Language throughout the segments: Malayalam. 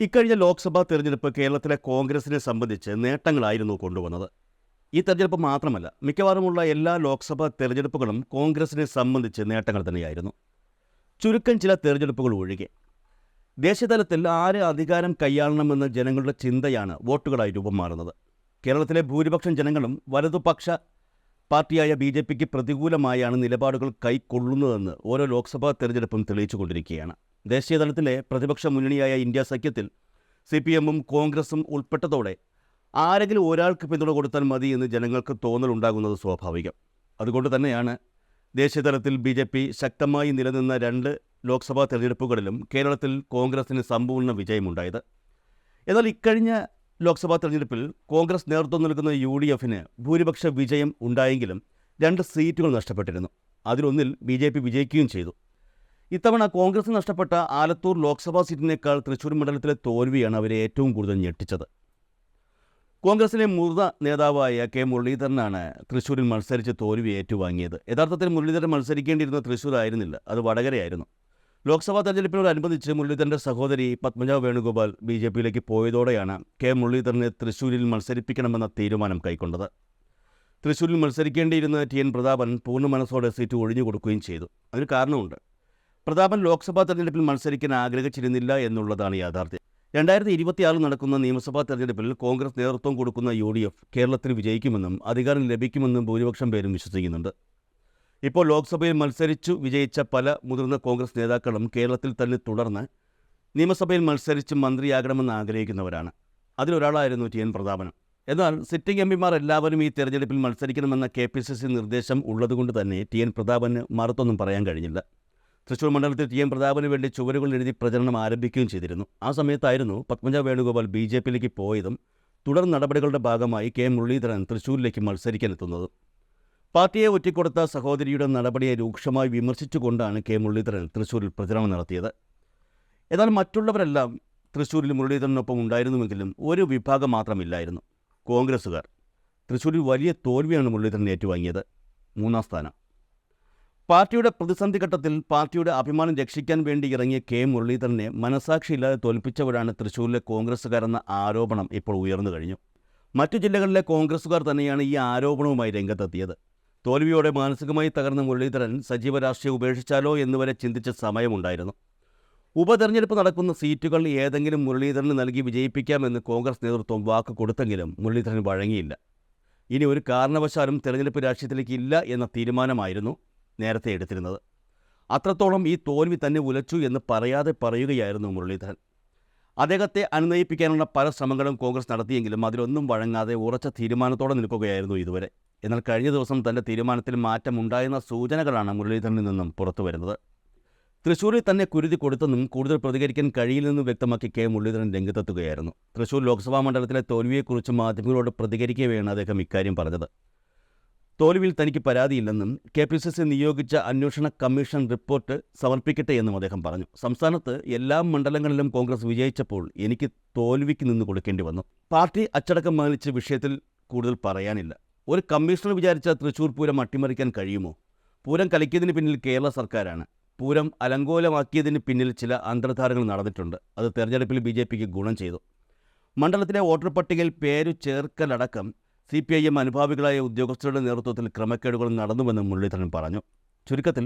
ഇക്കഴിഞ്ഞ ലോക്സഭാ തെരഞ്ഞെടുപ്പ് കേരളത്തിലെ കോൺഗ്രസിനെ സംബന്ധിച്ച് നേട്ടങ്ങളായിരുന്നു കൊണ്ടുവന്നത്. ഈ തെരഞ്ഞെടുപ്പ് മാത്രമല്ല, മിക്കവാറുമുള്ള എല്ലാ ലോക്സഭാ തെരഞ്ഞെടുപ്പുകളും കോൺഗ്രസിനെ സംബന്ധിച്ച് നേട്ടങ്ങൾ തന്നെയായിരുന്നു. ചുരുക്കം ചില തെരഞ്ഞെടുപ്പുകൾ ഒഴികെ ദേശീയതലത്തിൽ ആര് അധികാരം കൈയാളണമെന്ന ജനങ്ങളുടെ ചിന്തയാണ് വോട്ടുകളായി രൂപം മാറുന്നത്. കേരളത്തിലെ ഭൂരിപക്ഷം ജനങ്ങളും വലതുപക്ഷ പാർട്ടിയായ BJPക്ക് പ്രതികൂലമായാണ് നിലപാടുകൾ കൈക്കൊള്ളുന്നതെന്ന് ഓരോ ലോക്സഭാ തെരഞ്ഞെടുപ്പും തെളിയിച്ചുകൊണ്ടിരിക്കുകയാണ്. ദേശീയതലത്തിലെ പ്രതിപക്ഷ മുന്നണിയായ ഇന്ത്യ സഖ്യത്തിൽ CPM-ഉം കോൺഗ്രസും ഉൾപ്പെട്ടതോടെ ആരെങ്കിലും ഒരാൾക്ക് പിന്തുണ കൊടുത്താൽ മതി എന്ന് ജനങ്ങൾക്ക് തോന്നലുണ്ടാകുന്നത് സ്വാഭാവികം. അതുകൊണ്ട് തന്നെയാണ് ദേശീയതലത്തിൽ BJP ശക്തമായി നിലനിന്ന 2 ലോക്സഭാ തെരഞ്ഞെടുപ്പുകളിലും കേരളത്തിൽ കോൺഗ്രസിന് സമ്പൂർണ്ണ വിജയമുണ്ടായത്. എന്നാൽ ഇക്കഴിഞ്ഞ ലോക്സഭാ തെരഞ്ഞെടുപ്പിൽ കോൺഗ്രസ് നേതൃത്വം നൽകുന്ന UDF-ന് ഭൂരിപക്ഷ വിജയം ഉണ്ടായെങ്കിലും 2 സീറ്റുകൾ നഷ്ടപ്പെട്ടിരുന്നു. അതിലൊന്നിൽ BJP വിജയിക്കുകയും ചെയ്തു. ഇത്തവണ കോൺഗ്രസ് നഷ്ടപ്പെട്ട ആലത്തൂർ ലോക്സഭാ സീറ്റിനേക്കാൾ തൃശ്ശൂർ മണ്ഡലത്തിലെ തോൽവിയാണ് അവരെ ഏറ്റവും കൂടുതൽ ഞെട്ടിച്ചത്. കോൺഗ്രസിലെ മുതിർന്ന നേതാവായ K. മുരളീധരനാണ് തൃശ്ശൂരിൽ മത്സരിച്ച് തോൽവി ഏറ്റുവാങ്ങിയത്. യഥാർത്ഥത്തിൽ മുരളീധരൻ മത്സരിക്കേണ്ടിയിരുന്ന തൃശ്ശൂർ ആയിരുന്നില്ല, അത് വടകരയായിരുന്നു. ലോക്സഭാ തെരഞ്ഞെടുപ്പിനോടനുബന്ധിച്ച് മുരളീധരൻ്റെ സഹോദരി പത്മജ വേണുഗോപാൽ BJPയിലേക്ക് പോയതോടെയാണ് K. മുരളീധരനെ തൃശ്ശൂരിൽ മത്സരിപ്പിക്കണമെന്ന തീരുമാനം കൈക്കൊണ്ടത്. തൃശ്ശൂരിൽ മത്സരിക്കേണ്ടിയിരുന്ന TN പ്രതാപൻ പൂർണ്ണ മനസ്സോടെ സീറ്റ് ഒഴിഞ്ഞു കൊടുക്കുകയും ചെയ്തു. അതിന് കാരണമുണ്ട്. പ്രതാപൻ ലോക്സഭാ തെരഞ്ഞെടുപ്പിൽ മത്സരിക്കാൻ ആഗ്രഹിച്ചിരുന്നില്ല എന്നുള്ളതാണ് യാഥാർത്ഥ്യം. 2026 നടക്കുന്ന നിയമസഭാ തെരഞ്ഞെടുപ്പിൽ കോൺഗ്രസ് നേതൃത്വം കൊടുക്കുന്ന UDF കേരളത്തിൽ വിജയിക്കുമെന്നും അധികാരം ലഭിക്കുമെന്നും ഭൂരിപക്ഷം പേരും വിശ്വസിക്കുന്നുണ്ട്. ഇപ്പോൾ ലോക്സഭയിൽ മത്സരിച്ചു വിജയിച്ച പല മുതിർന്ന കോൺഗ്രസ് നേതാക്കളും കേരളത്തിൽ തന്നെ തുടർന്ന് നിയമസഭയിൽ മത്സരിച്ച് മന്ത്രിയാകണമെന്ന് ആഗ്രഹിക്കുന്നവരാണ്. അതിലൊരാളായിരുന്നു TN പ്രതാപനും. എന്നാൽ സിറ്റിംഗ് MPമാർ എല്ലാവരും ഈ തെരഞ്ഞെടുപ്പിൽ മത്സരിക്കണമെന്ന KPCC നിർദ്ദേശം ഉള്ളതുകൊണ്ട് തന്നെ TN പ്രതാപന് മറുത്തൊന്നും പറയാൻ കഴിഞ്ഞില്ല. തൃശ്ശൂർ മണ്ഡലത്തിൽ TN പ്രതാപന് വേണ്ടി ചുവരുകൾ എഴുതി പ്രചരണം ആരംഭിക്കുകയും ചെയ്തിരുന്നു. ആ സമയത്തായിരുന്നു പത്മജ വേണുഗോപാൽ BJPയിലേക്ക് പോയതും തുടർ നടപടികളുടെ ഭാഗമായി K. മുരളീധരൻ തൃശ്ശൂരിലേക്ക് മത്സരിക്കാനെത്തുന്നതും. പാർട്ടിയെ ഒറ്റിക്കൊടുത്ത സഹോദരിയുടെ നടപടിയെ രൂക്ഷമായി വിമർശിച്ചുകൊണ്ടാണ് K. മുരളീധരൻ തൃശ്ശൂരിൽ പ്രചരണം നടത്തിയത്. എന്നാൽ മറ്റുള്ളവരെല്ലാം തൃശ്ശൂരിൽ മുരളീധരനൊപ്പം ഉണ്ടായിരുന്നുവെങ്കിലും ഒരു വിഭാഗം മാത്രമില്ലായിരുന്നു, കോൺഗ്രസ്സുകാർ. തൃശ്ശൂരിൽ വലിയ തോൽവിയാണ് മുരളീധരൻ ഏറ്റുവാങ്ങിയത്, 3ാം സ്ഥാനം. പാർട്ടിയുടെ പ്രതിസന്ധി ഘട്ടത്തിൽ പാർട്ടിയുടെ അഭിമാനം രക്ഷിക്കാൻ വേണ്ടി ഇറങ്ങിയ K. മുരളീധരനെ മനസാക്ഷിയില്ലാതെ തോൽപ്പിച്ചവരാണ് തൃശ്ശൂരിലെ കോൺഗ്രസ്സുകാരെന്ന ആരോപണം ഇപ്പോൾ ഉയർന്നു കഴിഞ്ഞു. മറ്റു ജില്ലകളിലെ കോൺഗ്രസ്സുകാർ തന്നെയാണ് ഈ ആരോപണവുമായി രംഗത്തെത്തിയത്. തോൽവിയോടെ മാനസികമായി തകർന്ന മുരളീധരൻ സജീവ രാഷ്ട്രീയം ഉപേക്ഷിച്ചാലോ എന്നുവരെ ചിന്തിച്ച സമയമുണ്ടായിരുന്നു. ഉപതെരഞ്ഞെടുപ്പ് നടക്കുന്ന സീറ്റുകൾ ഏതെങ്കിലും മുരളീധരന് നൽകി വിജയിപ്പിക്കാമെന്ന് കോൺഗ്രസ് നേതൃത്വം വാക്ക് കൊടുത്തെങ്കിലും മുരളീധരൻ വഴങ്ങിയില്ല. ഇനി ഒരു കാരണവശാലും തെരഞ്ഞെടുപ്പ് രാഷ്ട്രീയത്തിലേക്ക് ഇല്ല എന്ന തീരുമാനമായിരുന്നു നേരത്തെ എടുത്തിരുന്നത്. അത്രത്തോളം ഈ തോൽവി തന്നെ ഉലച്ചു എന്ന് പറയാതെ പറയുകയായിരുന്നു മുരളീധരൻ. അദ്ദേഹത്തെ അനുനയിപ്പിക്കാനുള്ള പല ശ്രമങ്ങളും കോൺഗ്രസ് നടത്തിയെങ്കിലും അതിലൊന്നും വഴങ്ങാതെ ഉറച്ച തീരുമാനത്തോടെ നിൽക്കുകയായിരുന്നു ഇതുവരെ. എന്നാൽ കഴിഞ്ഞ ദിവസം തൻ്റെ തീരുമാനത്തിൽ മാറ്റമുണ്ടായെന്ന സൂചനകളാണ് മുരളീധരനിൽ നിന്നും പുറത്തുവരുന്നത്. തൃശ്ശൂരിൽ തന്നെ കുരുതി കൊടുത്തെന്നും കൂടുതൽ പ്രതികരിക്കാൻ കഴിയില്ലെന്നും വ്യക്തമാക്കി K. മുരളീധരൻ രംഗത്തെത്തുകയായിരുന്നു. തൃശ്ശൂർ ലോക്സഭാ മണ്ഡലത്തിലെ തോൽവിയെക്കുറിച്ച് മാധ്യമങ്ങളോട് പ്രതികരിക്കവെയാണ് അദ്ദേഹം ഇക്കാര്യം പറഞ്ഞത്. തോൽവിയിൽ തനിക്ക് പരാതിയില്ലെന്നും KPCC നിയോഗിച്ച അന്വേഷണ കമ്മീഷൻ റിപ്പോർട്ട് സമർപ്പിക്കട്ടെ എന്നും അദ്ദേഹം പറഞ്ഞു. സംസ്ഥാനത്ത് എല്ലാ മണ്ഡലങ്ങളിലും കോൺഗ്രസ് വിജയിച്ചപ്പോൾ എനിക്ക് തോൽവിക്ക് നിന്ന് കൊടുക്കേണ്ടി വന്നു. പാർട്ടി അച്ചടക്കം പാലിച്ച വിഷയത്തിൽ കൂടുതൽ പറയാനില്ല. ഒരു കമ്മീഷണർ വിചാരിച്ച തൃശ്ശൂർ പൂരം അട്ടിമറിക്കാൻ കഴിയുമോ? പൂരം കലക്കിയതിന് പിന്നിൽ കേരള സർക്കാരാണ്. പൂരം അലങ്കോലമാക്കിയതിന് പിന്നിൽ ചില അന്തർധാരകൾ നടന്നിട്ടുണ്ട്. അത് തെരഞ്ഞെടുപ്പിൽ BJPക്ക് ഗുണം ചെയ്തു. മണ്ഡലത്തിലെ വോട്ടർ പട്ടികയിൽ പേരു ചേർക്കലടക്കം CPIM അനുഭാവികളായ ഉദ്യോഗസ്ഥരുടെ നേതൃത്വത്തിൽ ക്രമക്കേടുകൾ നടന്നുവെന്ന് മുരളീധരൻ പറഞ്ഞു. ചുരുക്കത്തിൽ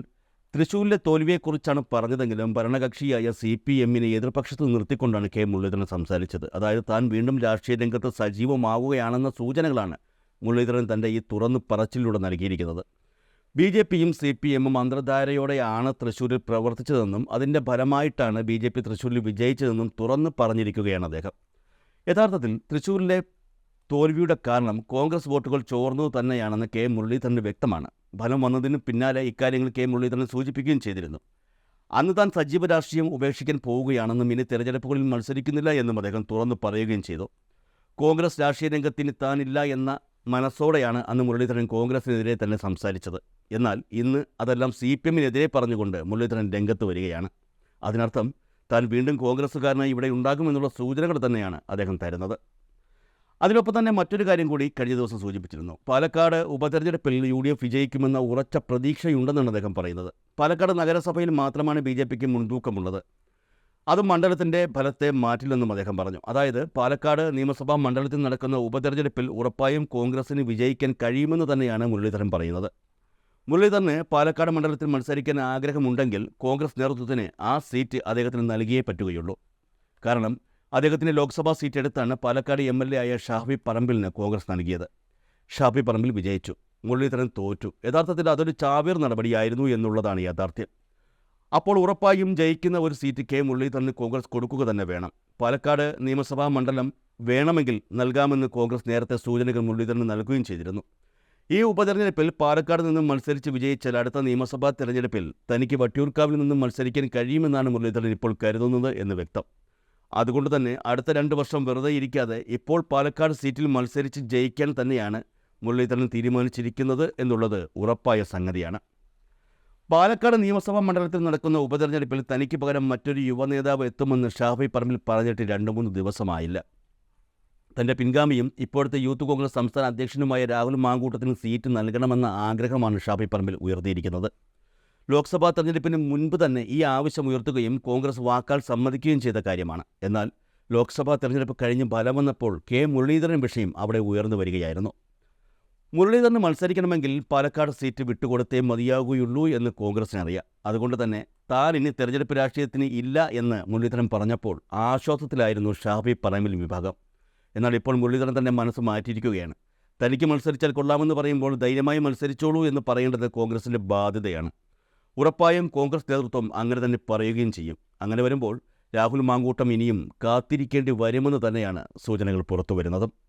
തൃശ്ശൂരിലെ തോൽവിയെക്കുറിച്ചാണ് പറഞ്ഞതെങ്കിലും ഭരണകക്ഷിയായ CPM-നെ എതിർപക്ഷത്ത് നിർത്തിക്കൊണ്ടാണ് K. മുരളീധരൻ സംസാരിച്ചത്. അതായത് താൻ വീണ്ടും രാഷ്ട്രീയ രംഗത്ത് സജീവമാവുകയാണെന്ന സൂചനകളാണ് മുരളീധരൻ തൻ്റെ ഈ തുറന്നു പറച്ചിലൂടെ നൽകിയിരിക്കുന്നത്. BJPയും CPM-ഉം അന്തർധാരയോടെയാണ് തൃശ്ശൂരിൽ പ്രവർത്തിച്ചതെന്നും അതിൻ്റെ ഫലമായിട്ടാണ് BJP തൃശ്ശൂരിൽ വിജയിച്ചതെന്നും തുറന്നു പറഞ്ഞിരിക്കുകയാണ് അദ്ദേഹം. യഥാർത്ഥത്തിൽ തൃശ്ശൂരിലെ തോൽവിയുടെ കാരണം കോൺഗ്രസ് വോട്ടുകൾ ചോർന്നത് തന്നെയാണെന്ന് K. മുരളീധരന് വ്യക്തമാണ്. ഫലം വന്നതിന് പിന്നാലെ ഇക്കാര്യങ്ങൾ K. മുരളീധരൻ സൂചിപ്പിക്കുകയും ചെയ്തിരുന്നു. അന്ന് താൻ സജീവ രാഷ്ട്രീയം ഉപേക്ഷിക്കാൻ പോവുകയാണെന്നും ഇനി തെരഞ്ഞെടുപ്പുകളിൽ മത്സരിക്കുന്നില്ല എന്നും അദ്ദേഹം തുറന്നു പറയുകയും ചെയ്തു. കോൺഗ്രസ് രാഷ്ട്രീയ രംഗത്തിന് താനില്ല എന്ന മനസ്സോടെയാണ് അന്ന് മുരളീധരൻ കോൺഗ്രസിനെതിരെ തന്നെ സംസാരിച്ചത്. എന്നാൽ ഇന്ന് അതെല്ലാം CPM-നെതിരെ പറഞ്ഞുകൊണ്ട് മുരളീധരൻ രംഗത്ത് വരികയാണ്. അതിനർത്ഥം താൻ വീണ്ടും കോൺഗ്രസ്സുകാരനായി ഇവിടെ ഉണ്ടാകുമെന്നുള്ള സൂചനകൾ തന്നെയാണ് അദ്ദേഹം തരുന്നത്. അതിനൊപ്പം തന്നെ മറ്റൊരു കാര്യം കൂടി കഴിഞ്ഞ ദിവസം സൂചിപ്പിച്ചിരുന്നു. പാലക്കാട് ഉപതെരഞ്ഞെടുപ്പിൽ UDF വിജയിക്കുമെന്ന ഉറച്ച പ്രതീക്ഷയുണ്ടെന്നാണ് അദ്ദേഹം പറയുന്നത്. പാലക്കാട് നഗരസഭയിൽ മാത്രമാണ് BJPക്ക് മുൻതൂക്കമുള്ളത്. അത് മണ്ഡലത്തിൻ്റെ ഫലത്തെ മാറ്റില്ലെന്നും അദ്ദേഹം പറഞ്ഞു. അതായത് പാലക്കാട് നിയമസഭാ മണ്ഡലത്തിൽ നടക്കുന്ന ഉപതെരഞ്ഞെടുപ്പിൽ ഉറപ്പായും കോൺഗ്രസിന് വിജയിക്കാൻ കഴിയുമെന്ന് തന്നെയാണ് മുരളീധരൻ പറയുന്നത്. മുരളീധരന് പാലക്കാട് മണ്ഡലത്തിൽ മത്സരിക്കാൻ ആഗ്രഹമുണ്ടെങ്കിൽ കോൺഗ്രസ് നേതൃത്വത്തിന് ആ സീറ്റ് അദ്ദേഹത്തിന് നൽകിയേ പറ്റുകയുള്ളൂ. കാരണം അദ്ദേഹത്തിന് ലോക്സഭാ സീറ്റ് എടുത്താണ് പാലക്കാട് MLA ആയ ഷാഫി പറമ്പിലിന് കോൺഗ്രസ് നൽകിയത്. ഷാഫി പറമ്പിൽ വിജയിച്ചു, മുരളീധരൻ തോറ്റു. യഥാർത്ഥത്തിൽ അതൊരു ചാവേർ നടപടിയായിരുന്നു എന്നുള്ളതാണ് യാഥാർത്ഥ്യം. അപ്പോൾ ഉറപ്പായും ജയിക്കുന്ന ഒരു സീറ്റ് കെ മുരളീധരന് കോൺഗ്രസ് കൊടുക്കുക തന്നെ വേണം. പാലക്കാട് നിയമസഭാ മണ്ഡലം വേണമെങ്കിൽ നൽകാമെന്ന് കോൺഗ്രസ് നേരത്തെ സൂചനകൾ മുരളീധരന് നൽകുകയും ചെയ്തിരുന്നു. ഈ ഉപതെരഞ്ഞെടുപ്പിൽ പാലക്കാട് നിന്നും മത്സരിച്ച് വിജയിച്ചാൽ അടുത്ത നിയമസഭാ തെരഞ്ഞെടുപ്പിൽ തനിക്ക് വട്ടിയൂർക്കാവിൽ നിന്നും മത്സരിക്കാൻ കഴിയുമെന്നാണ് മുരളീധരൻ ഇപ്പോൾ കരുതുന്നത് എന്ന് വ്യക്തം. അതുകൊണ്ട് തന്നെ അടുത്ത 2 വർഷം വെറുതെ ഇരിക്കാതെ ഇപ്പോൾ പാലക്കാട് സീറ്റിൽ മത്സരിച്ച് ജയിക്കാൻ തന്നെയാണ് മുരളീധരൻ തീരുമാനിച്ചിരിക്കുന്നത് എന്നുള്ളത് ഉറപ്പായ സംഗതിയാണ്. പാലക്കാട് നിയമസഭാ മണ്ഡലത്തിൽ നടക്കുന്ന ഉപതെരഞ്ഞെടുപ്പിൽ തനിക്ക് പകരം മറ്റൊരു യുവനേതാവ് എത്തുമെന്ന് ഷാഫി പറമ്പിൽ പറഞ്ഞിട്ട് 2-3 ദിവസമായില്ല. തൻ്റെ പിൻഗാമിയും ഇപ്പോഴത്തെ യൂത്ത് കോൺഗ്രസ് സംസ്ഥാന അധ്യക്ഷനുമായ രാഹുൽ മാങ്കൂട്ടത്തിന് സീറ്റ് നൽകണമെന്ന ആഗ്രഹമാണ് ഷാഫി പറമ്പിൽ ഉയർത്തിയിരിക്കുന്നത്. ലോക്സഭാ തെരഞ്ഞെടുപ്പിന് മുൻപ് തന്നെ ഈ ആവശ്യം ഉയർത്തുകയും കോൺഗ്രസ് വാക്കാൽ സമ്മതിക്കുകയും ചെയ്ത കാര്യമാണ്. എന്നാൽ ലോക്സഭാ തെരഞ്ഞെടുപ്പ് കഴിഞ്ഞ് ഫലം വന്നപ്പോൾ കെ മുരളീധരൻ വിഷയം അവിടെ ഉയർന്നു വരികയായിരുന്നു. മുരളീധരന് മത്സരിക്കണമെങ്കിൽ പാലക്കാട് സീറ്റ് വിട്ടുകൊടുത്തേ മതിയാകുകയുള്ളൂ എന്ന് കോൺഗ്രസിനറിയാം. അതുകൊണ്ട് തന്നെ താൻ ഇനി തെരഞ്ഞെടുപ്പ് രാഷ്ട്രീയത്തിന് ഇല്ല എന്ന് മുരളീധരൻ പറഞ്ഞപ്പോൾ ആശ്വാസത്തിലായിരുന്നു ഷാഫി പറമ്പിൽ വിഭാഗം. എന്നാൽ ഇപ്പോൾ മുരളീധരൻ തന്നെ മനസ്സ് മാറ്റിയിരിക്കുകയാണ്. തനിക്ക് മത്സരിച്ചാൽ കൊള്ളാമെന്ന് പറയുമ്പോൾ ധൈര്യമായി മത്സരിച്ചോളൂ എന്ന് പറയേണ്ടത് കോൺഗ്രസിൻ്റെ ബാധ്യതയാണ്. ഉറപ്പായും കോൺഗ്രസ് നേതൃത്വം അങ്ങനെ തന്നെ പറയുകയും ചെയ്യും. അങ്ങനെ വരുമ്പോൾ രാഹുൽ മാങ്കൂട്ടം ഇനിയും കാത്തിരിക്കേണ്ടി വരുമെന്ന് തന്നെയാണ് സൂചനകൾ പുറത്തുവരുന്നത്.